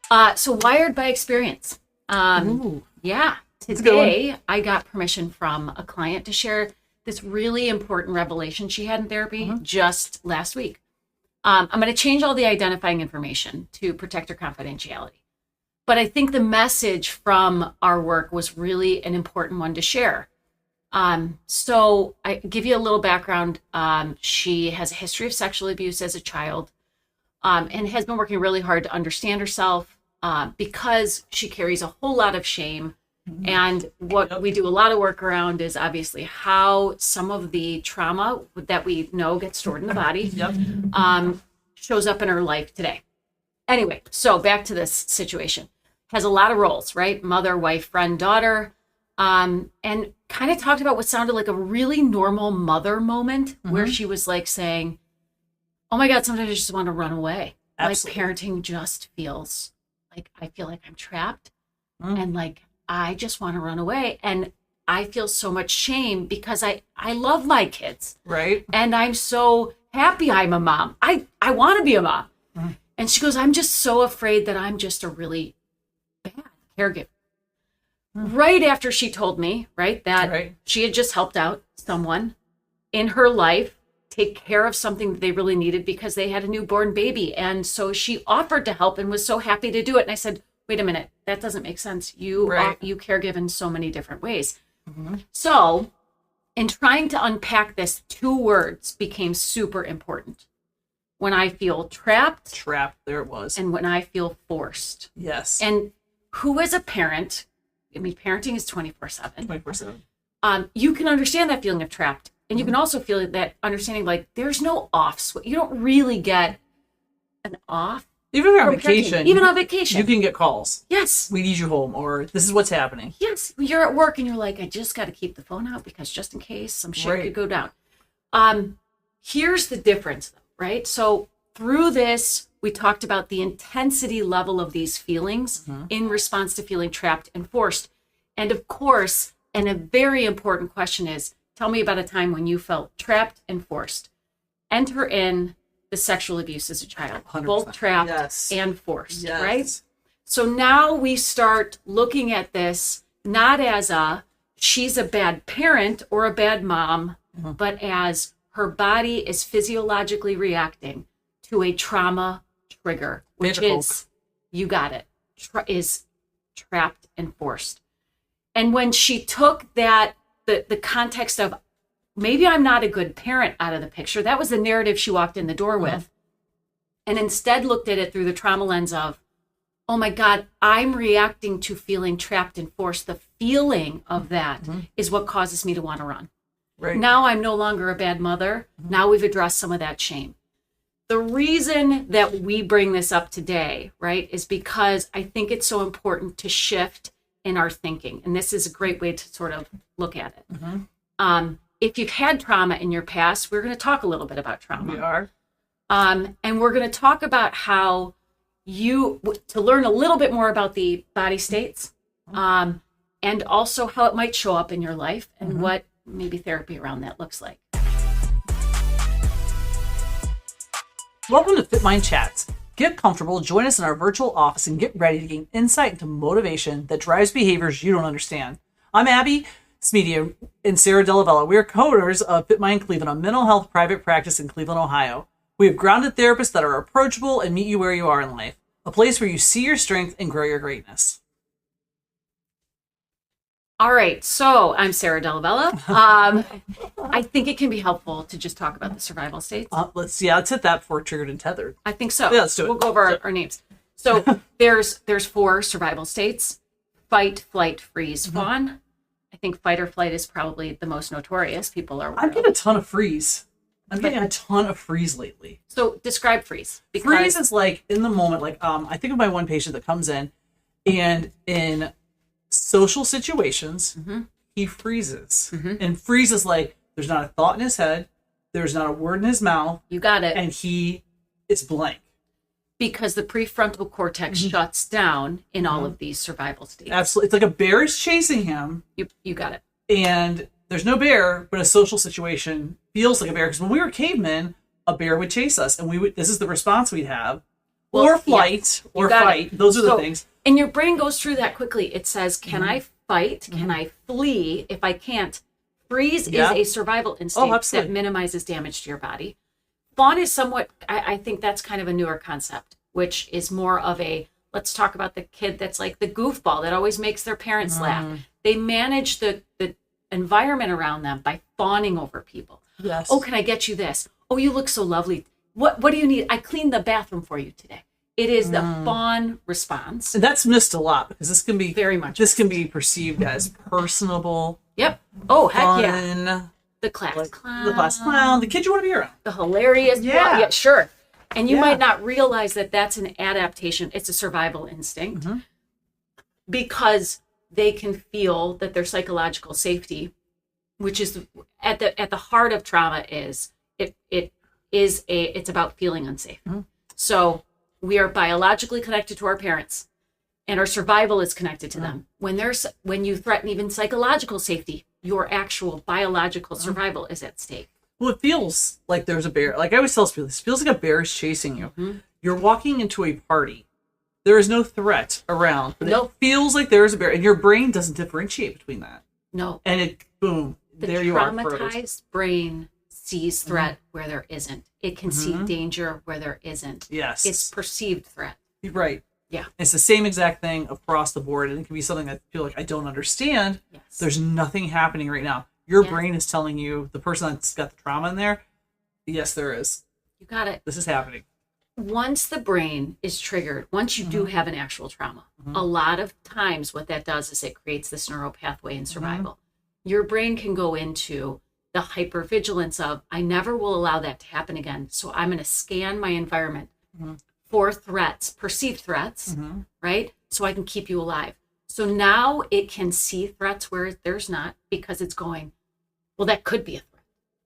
So wired by experience. Yeah. Today, I got permission from a client to share this really important revelation she had in therapy just last week. I'm going to change all the identifying information to protect her confidentiality. But I think the message from our work was really an important one to share. So I give you a little background. She has a history of sexual abuse as a child, and has been working really hard to understand herself, because she carries a whole lot of shame. And what we do a lot of work around is obviously how some of the trauma that we know gets stored in the body shows up in her life today. Anyway, so back to this situation. Has a lot of roles, right? Mother, wife, friend, daughter, and kind of talked about what sounded like a really normal mother moment where she was like saying, oh my God, sometimes I just want to run away. Absolutely. Like parenting just feels like, I feel like I'm trapped and like, I just want to run away. And I feel so much shame because I love my kids. Right. And I'm so happy I'm a mom. I want to be a mom. And she goes, I'm just so afraid that I'm just a really bad caregiver. Right after she told me, right, that she had just helped out someone in her life take care of something that they really needed because they had a newborn baby. And so she offered to help and was so happy to do it. And I said, wait a minute, that doesn't make sense. You caregive in so many different ways. So in trying to unpack this, 2 words became super important. When I feel trapped. Trapped, there it was. And when I feel forced. Yes. And who as a parent, I mean, parenting is 24/7. 24/7. You can understand that feeling of trapped. And you can also feel that understanding like there's no off switch. You don't really get an off. Even if you're on vacation. Even on vacation. You can get calls. Yes. We need you home, or this is what's happening. Yes. You're at work and you're like, I just got to keep the phone out because just in case some shit could go down. Here's the difference, though, right? So through this, we talked about the intensity level of these feelings in response to feeling trapped and forced. And of course, and a very important question is, tell me about a time when you felt trapped and forced. Enter in the sexual abuse as a child, 100%. both trapped and forced, right? So now we start looking at this not as she's a bad parent or a bad mom, but as her body is physiologically reacting to a trauma trigger, which is, you got it, is trapped and forced. And when she took that, the context of, maybe I'm not a good parent out of the picture. That was the narrative she walked in the door with. And instead looked at it through the trauma lens of, oh my God, I'm reacting to feeling trapped and forced. The feeling of that is what causes me to want to run. Right. Now I'm no longer a bad mother. Now we've addressed some of that shame. The reason that we bring this up today, right, is because I think it's so important to shift in our thinking. And this is a great way to sort of look at it. If you've had trauma in your past, we're going to talk a little bit about trauma. We are. And we're going to talk about how to learn a little bit more about the body states, and also how it might show up in your life and what maybe therapy around that looks like. Welcome to Fit Mind Chats. Get comfortable, join us in our virtual office, and get ready to gain insight into motivation that drives behaviors you don't understand. I'm Abby Smedia and Sarah Delavella. We are co-owners of Fit Mind Cleveland, a mental health private practice in Cleveland, Ohio. We have grounded therapists that are approachable and meet you where you are in life, a place where you see your strength and grow your greatness. All right, so I'm Sarah Delavella. I think it can be helpful to just talk about the survival states. Let's hit that before Triggered and Tethered. I think so. Yeah, let's do it. We'll go over our names. So there's 4 survival states: fight, flight, freeze, fawn. I think fight or flight is probably the most notorious. People are. I'm getting a ton of freeze. I'm getting a ton of freeze lately. So describe freeze. Freeze is like in the moment. Like I think of my one patient that comes in, and in social situations, he freezes. And freezes like there's not a thought in his head, there's not a word in his mouth. You got it. And it's blank. Because the prefrontal cortex shuts down in all of these survival states. Absolutely. It's like a bear is chasing him. You got it. And there's no bear, but a social situation feels like a bear. Because when we were cavemen, a bear would chase us. And this is the response we'd have. or flight or fight. Those are the things. And your brain goes through that quickly. It says, can I fight? Can I flee? If I can't, freeze is a survival instinct that minimizes damage to your body. Fawn is somewhat, I think that's kind of a newer concept, which is more of a, let's talk about the kid that's like the goofball that always makes their parents laugh. They manage the environment around them by fawning over people. Yes. Oh, can I get you this? Oh, you look so lovely. What do you need? I cleaned the bathroom for you today. It is the fawn response. And that's missed a lot because this can be very much. This can be perceived as personable. Yep. Oh, heck fun, yeah. The class clown. The class clown. The kid you want to be around. The hilarious. Yeah. Yeah, sure. And you might not realize that that's an adaptation. It's a survival instinct because they can feel that their psychological safety, which is at the heart of trauma, is it's about feeling unsafe. So we are biologically connected to our parents, and our survival is connected to them. When you threaten even psychological safety, your actual biological survival is at stake. Well, it feels like there's a bear. Like I always tell people, this feels like a bear is chasing you. You're walking into a party. There is no threat around, but it feels like there is a bear, and your brain doesn't differentiate between that. No. And it, boom, there you are. The traumatized brain sees threat where there isn't. It can see danger where there isn't. Yes. It's perceived threat. You're right. Yeah. It's the same exact thing across the board, and it can be something that I feel like I don't understand. Yes. There's nothing happening right now. Your brain is telling you, the person that's got the trauma in there, yes, there is. You got it. This is happening. Once the brain is triggered, once you do have an actual trauma, a lot of times what that does is it creates this neural pathway in survival. Your brain can go into the hypervigilance of, I never will allow that to happen again. So I'm going to scan my environment for threats, perceived threats, right? So I can keep you alive. So now it can see threats where there's not, because it's going, well, that could be a threat,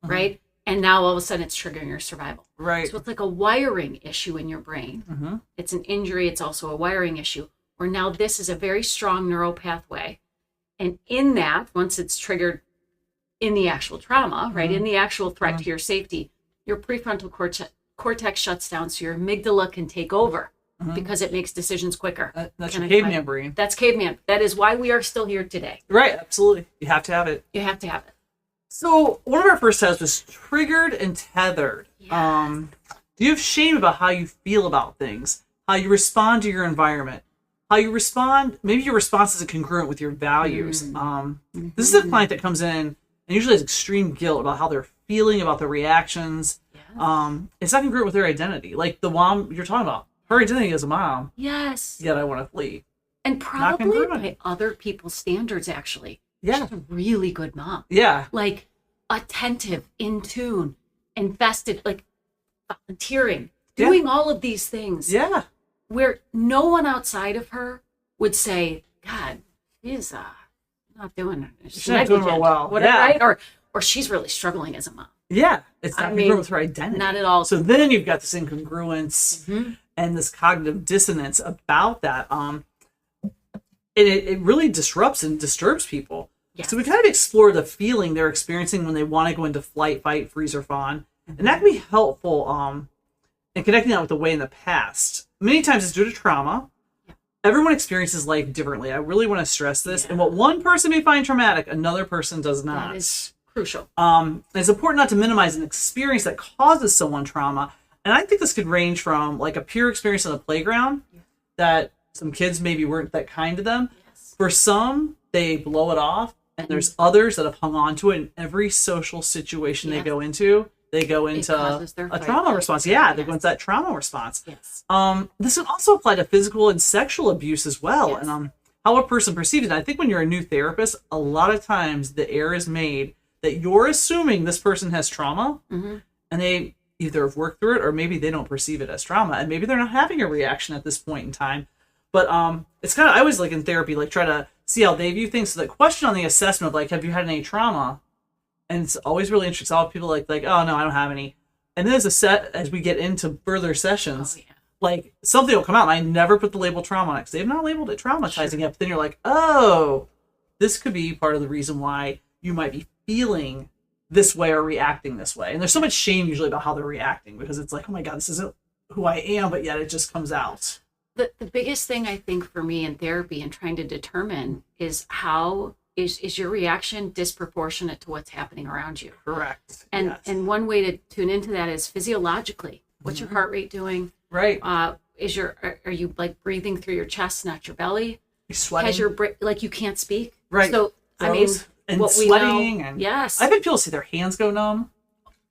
right? And now all of a sudden it's triggering your survival. Right. So it's like a wiring issue in your brain. It's an injury. It's also a wiring issue where now this is a very strong neural pathway. And in that, once it's triggered in the actual trauma, right, in the actual threat to your safety, your prefrontal cortex shuts down so your amygdala can take over because it makes decisions quicker. That's your caveman brain. That's caveman. That is why we are still here today. Right, absolutely. You have to have it. You have to have it. So one of our first tests was triggered and tethered. Yeah. Do you have shame about how you feel about things, how you respond to your environment, how you respond? Maybe your response isn't congruent with your values. This is a client that comes in and usually has extreme guilt about how they're feeling about their reactions. It's not congruent with their identity. Like the mom you're talking about, her identity as a mom. Yes. Yet I want to flee. And probably by other people's standards, actually. Yeah. She's a really good mom. Yeah. Like attentive, in tune, invested, like volunteering, doing all of these things. Yeah. Where no one outside of her would say, God, she's not doing it. She's not doing well. Right? Or she's really struggling as a mom. Yeah. It's not congruent with her identity. Not at all. So then you've got this incongruence and this cognitive dissonance about that. And it really disrupts and disturbs people. Yes. So we kind of explore the feeling they're experiencing when they want to go into flight, fight, freeze, or fawn. And that can be helpful in connecting that with the way in the past. Many times it's due to trauma. Yeah. Everyone experiences life differently. I really want to stress this. And what one person may find traumatic, another person does not. That is crucial. It's important not to minimize an experience that causes someone trauma. And I think this could range from like a pure experience on the playground that some kids maybe weren't that kind to them. Yes. For some, they blow it off. And there's others that have hung on to it in every social situation they go into. They go into a trauma response. Yeah, they go into that trauma response. Yes. This would also apply to physical and sexual abuse as well. Yes. And how a person perceives it. I think when you're a new therapist, a lot of times the error is made that you're assuming this person has trauma and they either have worked through it or maybe they don't perceive it as trauma. And maybe they're not having a reaction at this point in time. But it's kind of, I always like in therapy, like try to see how they view things. So the question on the assessment of like, have you had any trauma? And it's always really interesting. All people like, oh no, I don't have any. And then as we get into further sessions, like something will come out and I never put the label trauma on it because they've not labeled it traumatizing yet. But then you're like, oh, this could be part of the reason why you might be feeling this way or reacting this way. And there's so much shame usually about how they're reacting because it's like, oh my God, this isn't who I am, but yet it just comes out. The biggest thing I think for me in therapy and trying to determine is how is your reaction disproportionate to what's happening around you? Correct. And one way to tune into that is physiologically. What's your heart rate doing? Right. Are you like breathing through your chest, not your belly? You're sweating. Has your like you can't speak? Right. So I mean, and what sweating we know, and yes, I've had people see their hands go numb.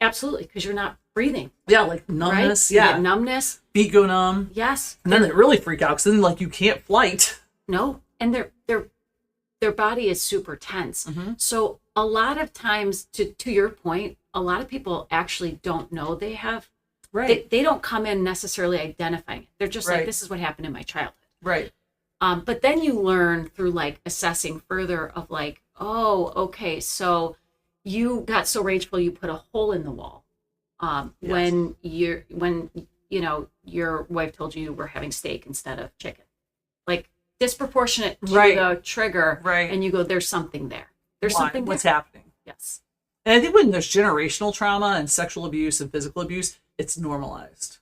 Absolutely, because you're not breathing. Yeah, like numbness. Right? Yeah, you get numbness. Feet go numb. Yes, and then they really freak out because then like you can't flight. No, and their body is super tense. Mm-hmm. So a lot of times, to your point, a lot of people actually don't know they have. Right. They don't come in necessarily identifying it. They're just Right. like, this is what happened in my childhood. Right. But then you learn through like assessing further of like, oh, okay, so you got so rageful you put a hole in the wall Yes. when your wife told you were having steak instead of chicken, like disproportionate to Right. the trigger, Right. and you go, there's something there. There's Why? something. What's there. happening? Yes. And I think when there's generational trauma and sexual abuse and physical abuse, it's normalized.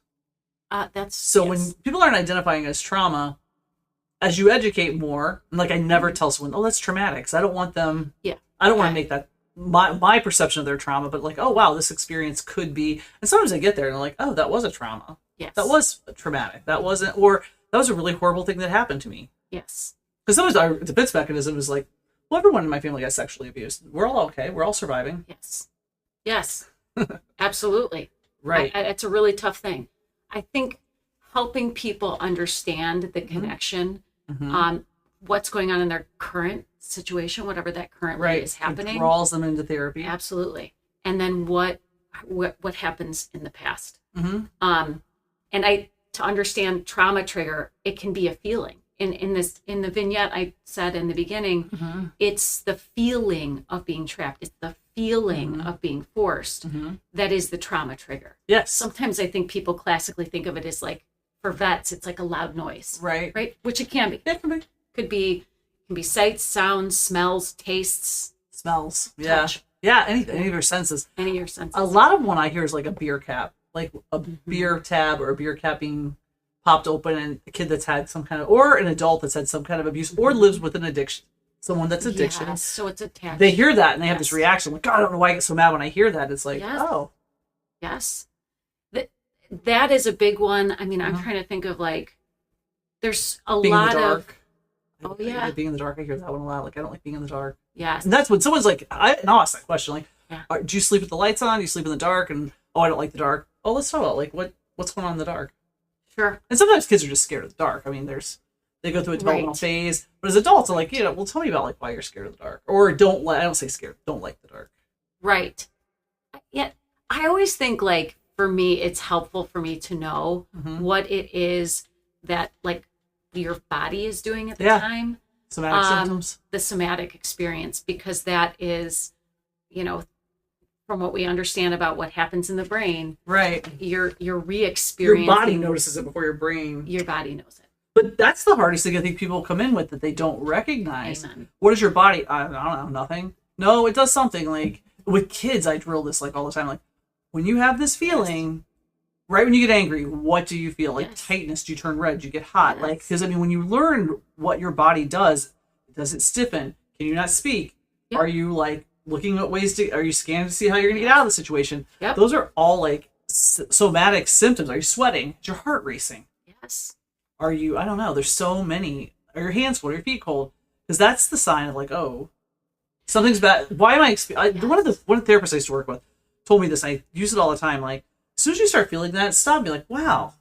That's So yes. when people aren't identifying as trauma, as you educate more, and like I never tell someone, oh, that's traumatic, because I don't want them. Yeah. I don't want to make that my perception of their trauma, but like, oh wow, this experience could be. And sometimes I get there and I'm like, oh, that was a trauma. Yes. That was traumatic. That wasn't, or that was a really horrible thing that happened to me. Yes. Because sometimes our defense mechanism is like, well, everyone in my family got sexually abused. We're all okay. We're all surviving. Yes. Yes. Absolutely. Right. It's a really tough thing. I think helping people understand the Mm-hmm. connection, Mhm. what's going on in their current situation, whatever that currently Right. is happening. It draws them into therapy. Absolutely. And then what happens in the past. Mm-hmm. And to understand trauma trigger, it can be a feeling. In the vignette I said in the beginning, Mm-hmm. it's the feeling of being trapped. It's the feeling Mm-hmm. of being forced that is the trauma trigger. Yes. Sometimes I think people classically think of it as like, for vets, it's like a loud noise, Right. right? Which it can be. It can be. Can be sights, sounds, smells, tastes, Smells. Yeah. touch, Yeah. Any of your senses. any of your senses. A lot of what I hear is like a beer cap, like a beer tab or a beer cap being popped open, and a kid that's had some kind of, or an adult that's had some kind of abuse, or lives with an addiction. Someone that's addiction. Yes, so it's attached. They hear that and they have this Yes. reaction like, God, I don't know why I get so mad when I hear that. It's like, Yes. oh, Yes. That is a big one. I mean, I'm Uh-huh. trying to think of like, there's a being in lot the dark. of, oh I yeah, like being in the dark. I hear that one a lot. Like, I don't like being in the dark. yes. And that's when someone's like, I'll ask that question. Like, Yeah. do you sleep with the lights on? Do you sleep in the dark? And, oh, I don't like the dark. Oh, let's talk about like what's going on in the dark. Sure. And sometimes kids are just scared of the dark. I mean, they go through a developmental Right. phase, but as adults, are like, well, tell me about like why you're scared of the dark, or I don't say scared, don't like the dark. Right. Yeah. I always think like, for me, it's helpful for me to know Mhm. what it is that like your body is doing at the Yeah. time, Somatic symptoms. the somatic experience, because that is, from what we understand about what happens in the brain, Right. you're Your re-experiencing. body notices it before your brain. Your body knows it. But that's the hardest thing I think people come in with, that they don't recognize. Amen. What is your body? I don't know, nothing. No, it does something. Like with kids, I drill this like all the time. Like, when you have this feeling, right when you get angry, what do you feel? Like Yes. tightness? Do you turn red? Do you get hot? Yes. Like, because I mean, when you learn what your body does it stiffen? Can you not speak? Yep. Are you like looking at ways to? Are you scanning to see how you're gonna get out of the situation? Yep. Those are all like somatic symptoms. Are you sweating? Is your heart racing? Yes. Are you? I don't know. There's so many. Are your hands cold? Are your feet cold? Because that's the sign of like, oh, something's bad. Why am I? One of the therapists I used to work with told me this. I use it all the time. Like, as soon as you start feeling that, stop and be like, wow,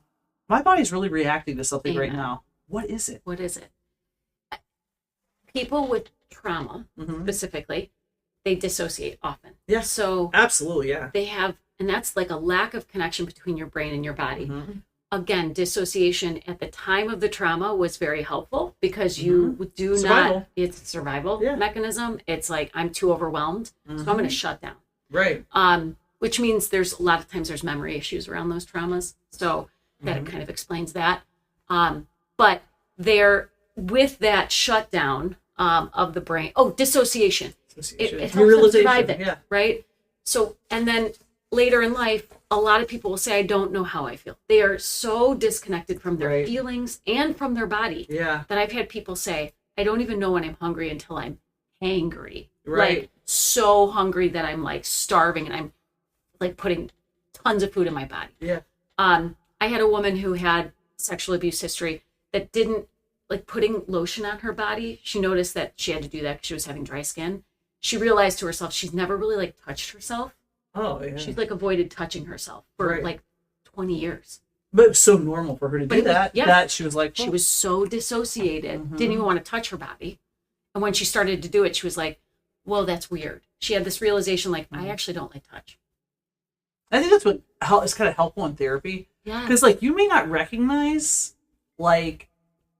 my body's really reacting to something right Amen. now. What is it? What is it? People with trauma, Mhm. specifically, they dissociate often. Yeah. So Absolutely, yeah. they have, and that's like a lack of connection between your brain and your body. Mhm. Again, dissociation at the time of the trauma was very helpful because you do Survival. not, it's a survival Yeah. mechanism. It's like, I'm too overwhelmed, so I'm going to shut down. Right. Which means there's a lot of times there's memory issues around those traumas. So that kind of explains that. But they're with that shutdown of the brain. Oh, dissociation. It helps them survive it, Yeah. right? So, and then later in life, a lot of people will say, I don't know how I feel. They are so disconnected from their feelings and from their body that I've had people say, I don't even know when I'm hungry until I'm hangry. Right. Like so hungry that I'm like starving and I'm like putting tons of food in my body. Yeah. I had a woman who had sexual abuse history that didn't like putting lotion on her body. She noticed that she had to do that because she was having dry skin. She realized to herself, she's never really like touched herself. Oh, yeah. She's like avoided touching herself for like 20 years. But it was so normal for her to do that. That she was like, she was so dissociated, didn't even want to touch her body. And when she started to do it, she was like, well, that's weird. She had this realization, like, I actually don't like touch. I think that's what is kind of helpful in therapy. Yeah. Because like you may not recognize like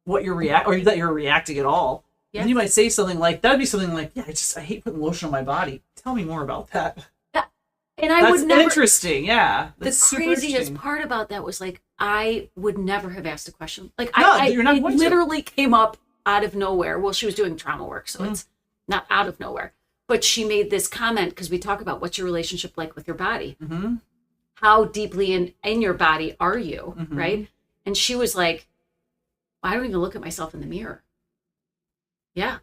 what you're or that you're reacting at all. Yeah. And you might say something like, that'd be something like, yeah, I hate putting lotion on my body. Tell me more about that. And I would never. Interesting, yeah. That's the craziest part about that was like I would never have asked a question. Like you're not it going literally came up out of nowhere. Well, she was doing trauma work, so it's not out of nowhere. But she made this comment because we talk about what's your relationship like with your body. Mm-hmm. How deeply in your body are you, right? And she was like, I don't even look at myself in the mirror. Yeah,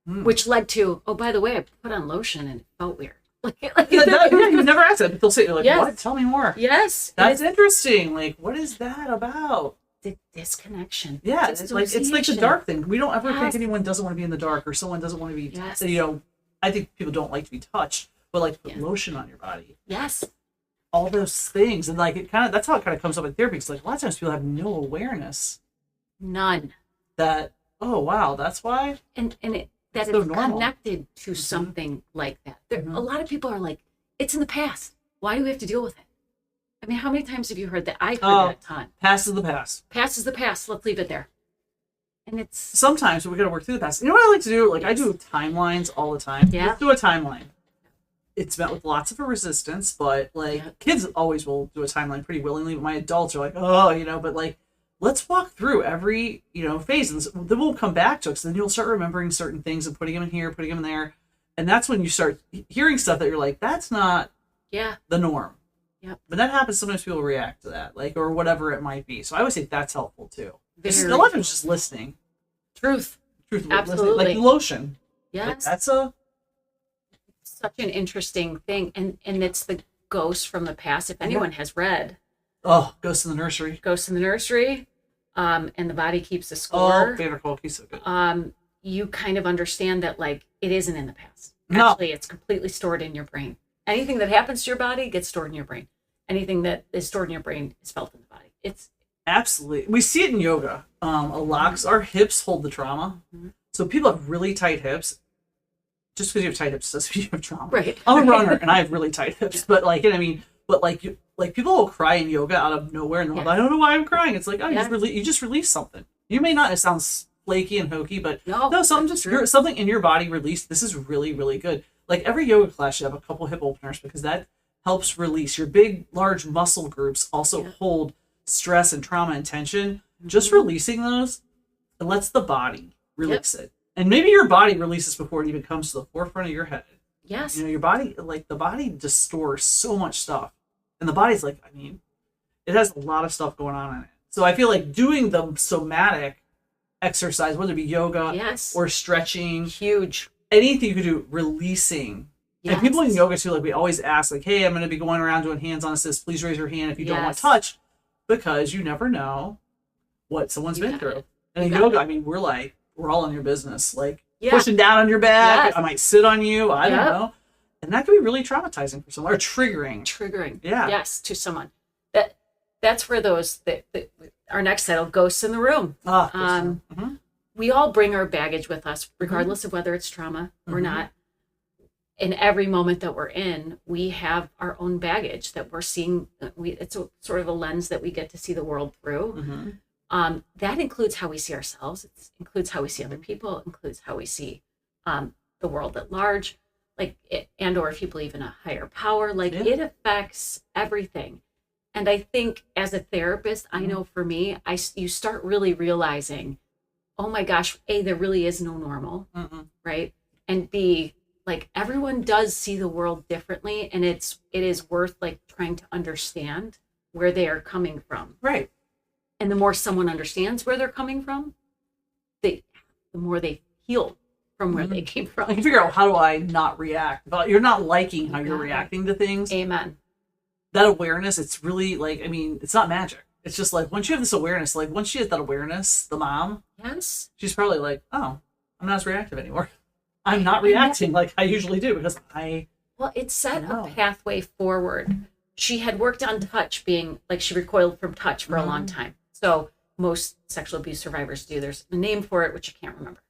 which led to, oh, by the way, I put on lotion and it felt weird. You never ask that, but they'll say, like, what? Tell me more. Yes. That's interesting. Like, what is that about? The disconnection. Yeah, it's like the dark thing. We don't ever think anyone doesn't want to be in the dark or someone doesn't want to be, I think people don't like to be touched, but like to put lotion on your body. Yes. All those things. And like, that's how it kind of comes up in therapy. It's like a lot of times people have no awareness. None. That, oh, wow, that's why? And that it's connected to something like that. A lot of people are like, it's in the past. Why do we have to deal with it? I mean, how many times have you heard that? I've heard that a ton. Past is the past. Past is the past. Let's leave it there. And it's... Sometimes we got to work through the past. You know what I like to do? Like, I do timelines all the time. Yeah. Let's do a timeline. It's met with lots of resistance, but, like, kids always will do a timeline pretty willingly, but my adults are like, oh, but, like, let's walk through every, phase, and then we'll come back to it. So then you'll start remembering certain things and putting them in here, putting them in there. And that's when you start hearing stuff that you're like, that's not the norm. Yep. But that happens. Sometimes people react to that, like, or whatever it might be. So I always think that's helpful too. A lot of it's just listening. Truth. Absolutely. Listening. Like lotion. Yes. Like, that's such an interesting thing. And it's the ghost from the past. If anyone has read. Oh, Ghost in the Nursery. Ghost in the Nursery. And the body keeps a score. Oh, favorite quote. He's so good. You kind of understand that, like, it isn't in the past. No. Actually, it's completely stored in your brain. Anything that happens to your body gets stored in your brain. Anything that is stored in your brain is felt in the body. It's absolutely. We see it in yoga a lot. 'Cause our hips hold the trauma. So people have really tight hips. Just because you have tight hips doesn't mean you have trauma. Right. I'm a runner and I have really tight hips. But like, like people will cry in yoga out of nowhere and I don't know why I'm crying. It's like, you just release something. You may not. It sounds flaky and hokey, but no, something in your body released. This is really, really good. Like every yoga class should have a couple hip openers because that helps release. Your big, large muscle groups also hold stress and trauma and tension. Just releasing those, it lets the body release it. And maybe your body releases before it even comes to the forefront of your head. Yes. Your body, like the body just stores so much stuff. And the body's like, it has a lot of stuff going on in it. So I feel like doing the somatic exercise, whether it be yoga or stretching. Huge. Anything you could do, releasing. Yes. And people in yoga too, like we always ask, like, hey, I'm going to be going around doing hands-on assist. Please raise your hand if you don't want touch, because you never know what someone's been through. And in yoga, we're all in your business. Like pushing down on your back. Yes. I might sit on you. I don't know. And that can be really traumatizing for someone or triggering. Yeah. Yes, to someone. That's where our next title, Ghosts in the Room. We all bring our baggage with us, regardless of whether it's trauma or not. In every moment that we're in, we have our own baggage that we're seeing. It's sort of a lens that we get to see the world through. That includes how we see ourselves. It includes how we see other people. It includes how we see the world at large, or if you believe in a higher power. It affects everything. And I think as a therapist, I know for me, you start really realizing, oh my gosh, A, there really is no normal, right? And B, like everyone does see the world differently, and it is worth like trying to understand where they are coming from. Right. And the more someone understands where they're coming from, the more they heal from where they came from. I can figure out, how do I not react? But you're not liking how you're reacting to things. Amen. That awareness, it's really like, I mean, it's not magic. It's just like, once you have this awareness, like once she has that awareness, the mom, Yes, she's probably like, oh, I'm not as reactive anymore. I'm not reacting like I usually do because well, it set a pathway forward. She had worked on touch, being like she recoiled from touch for a long time. So most sexual abuse survivors do. There's a name for it, which I can't remember.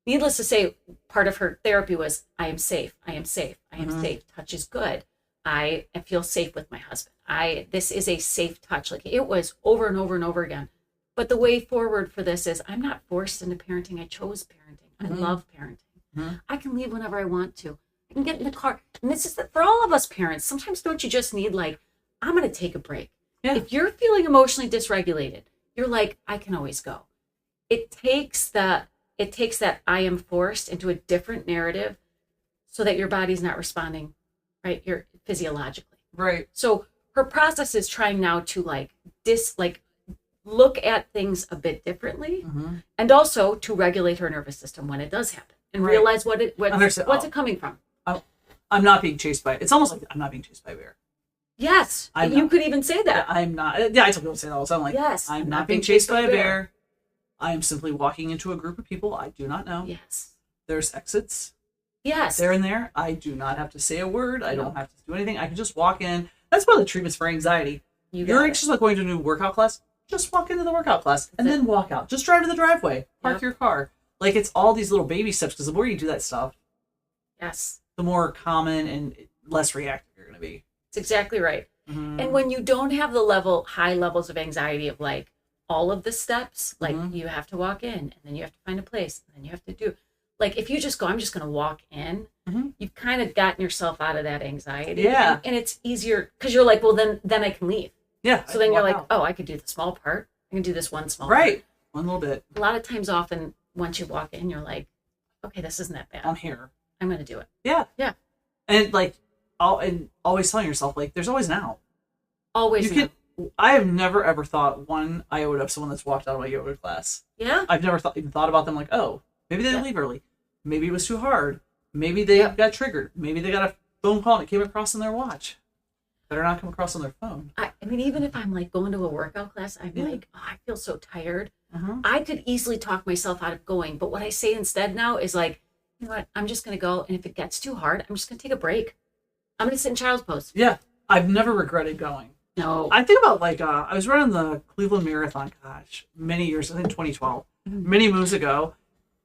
Needless to say, part of her therapy was, I am safe. I am safe. I am safe. Touch is good. I feel safe with my husband. This is a safe touch. Like it was over and over and over again. But the way forward for this is, I'm not forced into parenting. I chose parenting. I love parenting. I can leave whenever I want to. I can get in the car. And this is for all of us parents. Sometimes don't you just need like, I'm going to take a break. Yeah. If you're feeling emotionally dysregulated, you're like, I can always go. It takes that I am forced into a different narrative so that your body's not responding, right? You're physiologically. Right. So her process is trying now to look at things a bit differently and also to regulate her nervous system when it does happen and realize what's it coming from. I'm not being chased by, it's almost like I'm not being chased by a bear. Yes. You could even say that. I'm not. Yeah, I tell people to say that all the time. I'm like, yes, I'm not being chased by a bear. I am simply walking into a group of people I do not know. Yes. There's exits. Yes. There and there. I do not have to say a word. I don't have to do anything. I can just walk in. That's one of the treatments for anxiety. You're anxious about going to a new workout class? Just walk into the workout class and then walk out. Just drive to the driveway. Park your car. Like, it's all these little baby steps, because the more you do that stuff, yes, the more common and less reactive you're going to be. It's exactly right. And when you don't have the high levels of anxiety of like all of the steps, like you have to walk in and then you have to find a place and then you have to do, like, if you just go, I'm just going to walk in, you've kind of gotten yourself out of that anxiety. Yeah. And it's easier because you're like, well, then I can leave. Yeah. So then you're like, oh, I could do the small part. I can do this one small part. Right. One little bit. A lot of times often once you walk in, you're like, okay, this isn't that bad. I'm here. I'm going to do it. Yeah. Yeah. And like, always telling yourself, like, there's always an out. Always an out. I have never ever thought one iota of someone that's walked out of my yoga class. Yeah. I've never even thought about them like, oh, maybe they didn't leave early. Maybe it was too hard. Maybe they got triggered. Maybe they got a phone call and it came across on their watch. Better not come across on their phone. I mean, even if I'm like going to a workout class, I'm like, oh, I feel so tired. I could easily talk myself out of going. But what I say instead now is like, you know what? I'm just going to go. And if it gets too hard, I'm just going to take a break. I'm going to sit in child's pose. Yeah. I've never regretted going. No. I think about like, I was running the Cleveland Marathon, many years, I think 2012, many moons ago.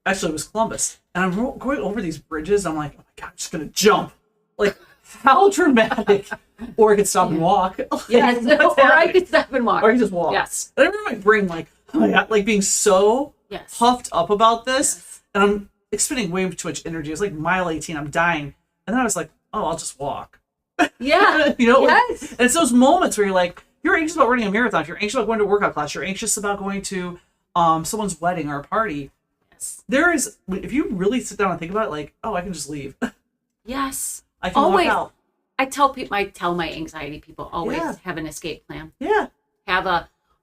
Actually, it was Columbus. And I'm going over these bridges. I'm like, oh my God, I'm just going to jump. Like, how dramatic. Or I could stop and walk. Yes. Or I could stop and walk. Or I could just walk. Yes. And I remember my brain like, oh my God, like being so puffed up about this. Yes. And I'm expending way too much energy. It was like mile 18. I'm dying. And then I was like, oh, I'll just walk. Yeah. You know? Yes. And it's those moments where you're like, you're anxious about running a marathon. If you're anxious about going to a workout class, you're anxious about going to someone's wedding or a party. Yes. There is, if you really sit down and think about it, like, oh, I can just leave. Yes. I can walk out. I tell my anxiety people always have an escape plan. Yeah. I'm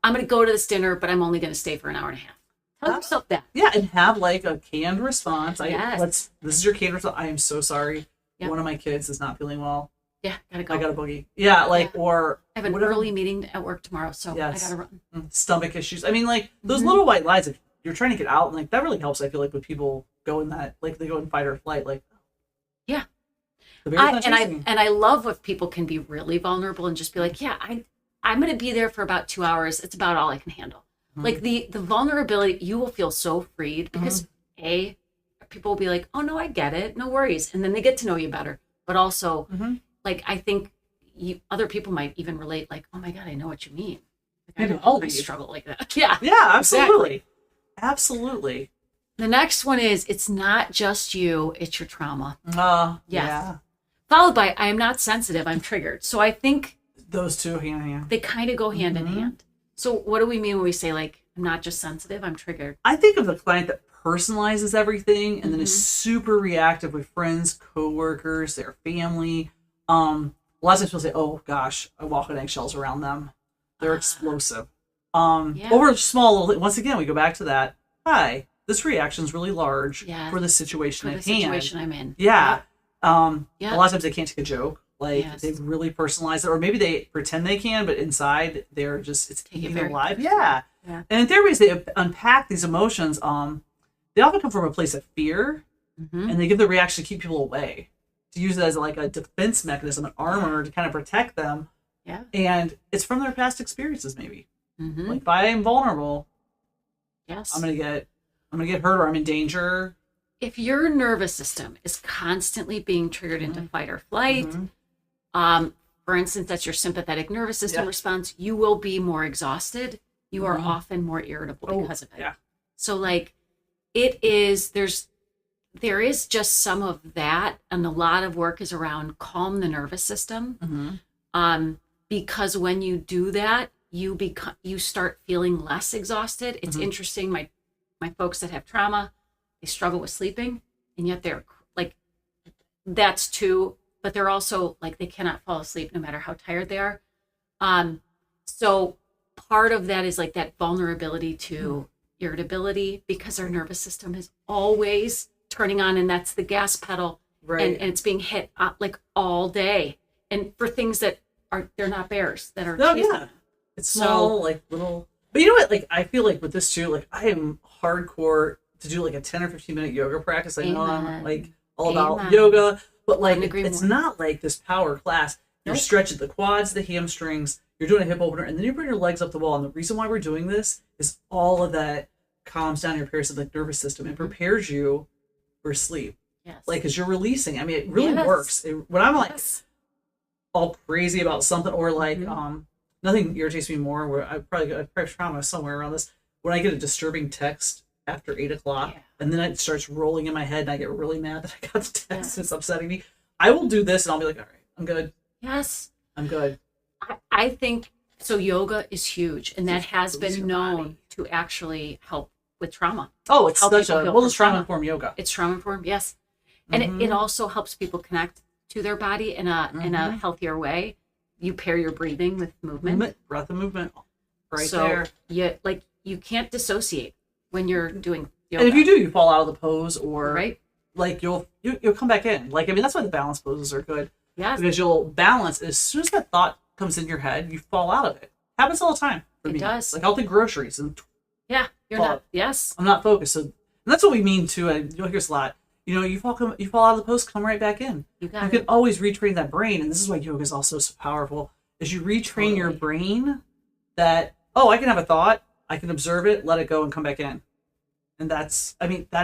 going to go to this dinner, but I'm only going to stay for an hour and a half. Tell yourself that. Yeah, and have like a canned response. Yes. This is your canned response. I am so sorry. Yep. One of my kids is not feeling well. Yeah, gotta go. I got a boogie. Yeah, or I have an early meeting at work tomorrow, so I gotta run. Stomach issues. I mean, like those little white lies. If you're trying to get out, and like that really helps. I feel like when people go in that, like they go in fight or flight, like yeah. I love if people can be really vulnerable and just be like, yeah, I'm gonna be there for about 2 hours. It's about all I can handle. Like the vulnerability, you will feel so freed because people will be like, oh no, I get it, no worries, and then they get to know you better. But also, like I think other people might even relate, like, oh my God, I know what you mean. Like, I always struggle like that. Yeah. Yeah, absolutely. Exactly. Absolutely. The next one is, it's not just you, it's your trauma. Yes. Yeah. Followed by, I am not sensitive, I'm triggered. So I think those two hand in hand. They kind of go hand in hand. So what do we mean when we say like, I'm not just sensitive, I'm triggered? I think of the client that personalizes everything and then is super reactive with friends, coworkers, their family. A lot of times people say, oh gosh, I walk on eggshells around them. They're explosive. Over a small little, once again, we go back to that. Hi, this reaction's really large for the situation at hand. Situation I'm in. Yeah. A lot of times they can't take a joke. Like they really personalize it, or maybe they pretend they can, but inside they're just, it's eating their life. Yeah. And in therapies, they unpack these emotions. They often come from a place of fear, and they give the reaction to keep people away, to use it as like a defense mechanism, an armor to kind of protect them. Yeah. And it's from their past experiences, maybe. Like if I am vulnerable, I'm gonna get hurt, or I'm in danger. If your nervous system is constantly being triggered into fight or flight, for instance, that's your sympathetic nervous system response, you will be more exhausted. You are often more irritable because of it. Yeah. So like there is just some of that, and a lot of work is around calm the nervous system. Because when you do that, you start feeling less exhausted. It's interesting. My folks that have trauma, they struggle with sleeping, and yet they're like, that's too, but they're also like, they cannot fall asleep no matter how tired they are. So part of that is like that vulnerability to irritability, because our nervous system is always turning on, and that's the gas pedal, and it's being hit like all day, and for things that they're not bears that are it's small, like little. But you know what, like I feel like with this too, like I am hardcore to do like a 10 or 15 minute yoga practice. I know I'm like all about yoga, but like it's not like this power class. You're stretching the quads, the hamstrings, you're doing a hip opener, and then you bring your legs up the wall. And the reason why we're doing this is all of that calms down your parasympathetic nervous system and prepares you for sleep. Yes. Like, because you're releasing. I mean, it really works. When I'm like all crazy about something, or like nothing irritates me more, where I probably trauma somewhere around this, when I get a disturbing text after 8 o'clock and then it starts rolling in my head and I get really mad that I got the text and it's upsetting me. I will do this and I'll be like, all right, I'm good. Yes. I'm good. I think so. Yoga is huge, and that has been known to actually help with trauma. Oh, it's such a, well, it's trauma-informed yoga. It's trauma-informed, yes. And it also helps people connect to their body in a healthier way. You pair your breathing with movement. Breath and movement right there. You can't dissociate when you're doing yoga. And if you do, you fall out of the pose, or like you'll come back in. Like, I mean, that's why the balance poses are good. Yes. Because you'll balance as soon as that thought comes in your head, you fall out of it. Happens all the time for me. It does. Like I'll take groceries and you're not. Yes. I'm not focused. So and that's what we mean too. And you'll hear this a lot. You know, you fall out of the pose, come right back in. You can always retrain that brain, and this is why yoga is also so powerful. Is you retrain your brain that, oh, I can have a thought, I can observe it, let it go, and come back in. And that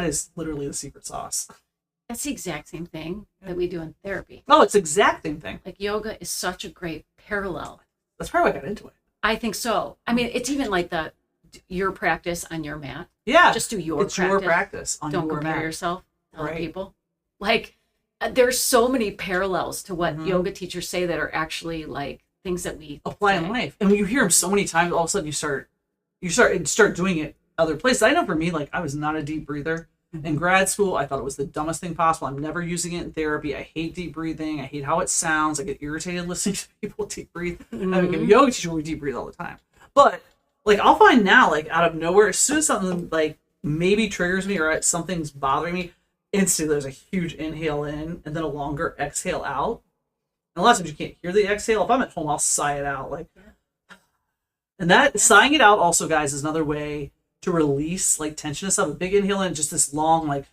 is literally the secret sauce. That's the exact same thing that we do in therapy. Oh, it's the exact same thing. Like yoga is such a great parallel. That's probably why I got into it. I think so. I mean, it's even like your practice on your mat. Yeah. Just do your practice. Your practice on your mat. Don't compare yourself to other people. Like, there's so many parallels to what yoga teachers say that are actually like things that we apply in life. And when you hear them so many times, all of a sudden you start doing it other places. I know for me, like I was not a deep breather. In grad school, I thought it was the dumbest thing possible. I'm never using it in therapy. I hate deep breathing. I hate how it sounds. I get irritated listening to people deep breathe. I mean, a yoga teacher will deep breathe all the time. But like, I'll find now, like out of nowhere, as soon as something like maybe triggers me or something's bothering me, instantly there's a huge inhale in and then a longer exhale out. And a lot of times you can't hear the exhale. If I'm at home, I'll sigh it out. Like, and that sighing it out also, guys, is another way to release like tension and stuff. A big inhale in, just this long like,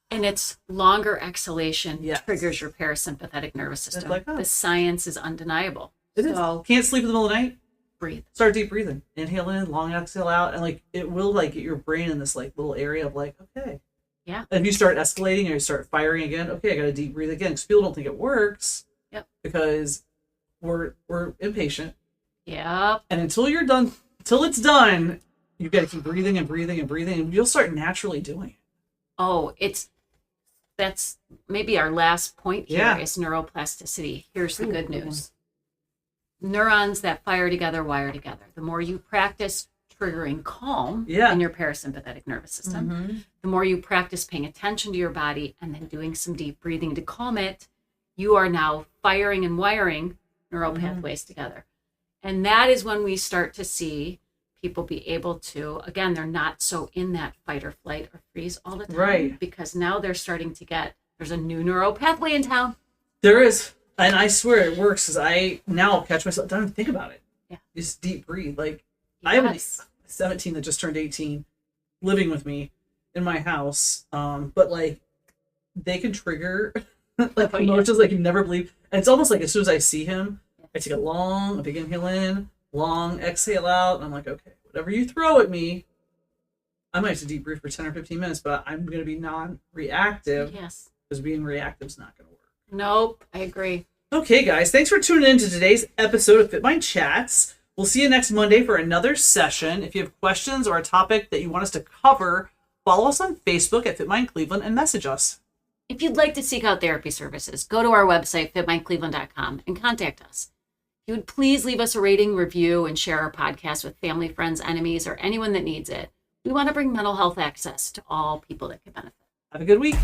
and it's longer exhalation triggers your parasympathetic nervous system. Like, the science is undeniable. It is. Can't sleep in the middle of the night? Breathe. Start deep breathing. Inhale in, long exhale out, and like it will like get your brain in this like little area of like, okay. Yeah. And if you start escalating or you start firing again, okay, I got to deep breathe again. Because people don't think it works. Yep. Because we're impatient. Yep. And until it's done, you've got to keep breathing and breathing and breathing, and you'll start naturally doing it. Oh, that's maybe our last point here is neuroplasticity. Here's the good news. Neurons that fire together wire together. The more you practice triggering calm Yeah. in your parasympathetic nervous system. The more you practice paying attention to your body and then doing some deep breathing to calm it, you are now firing and wiring neural pathways together. And that is when we start to see people be able to, again, they're not so in that fight or flight or freeze all the time. Right. Because now they're starting to get, there's a new neural pathway in town. There is. And I swear it works because I now catch myself, don't even think about it. Yeah. Just deep breathe. Like, Yes. I have a 17 that just turned 18 living with me in my house. But like, they can trigger like emotions like you never believe. And it's almost like as soon as I see him, I take a big inhale in, long exhale out, and I'm like, okay, whatever you throw at me, I might have to deep breathe for 10 or 15 minutes, but I'm going to be non-reactive. Yes. Because being reactive is not going to work. Nope, I agree. Okay, guys, thanks for tuning in to today's episode of Fit Mind Chats. We'll see you next Monday for another session. If you have questions or a topic that you want us to cover, follow us on Facebook at Fit Mind Cleveland and message us. If you'd like to seek out therapy services, go to our website, fitmindcleveland.com, and contact us. If you would please leave us a rating, review, and share our podcast with family, friends, enemies, or anyone that needs it. We want to bring mental health access to all people that can benefit. Have a good week.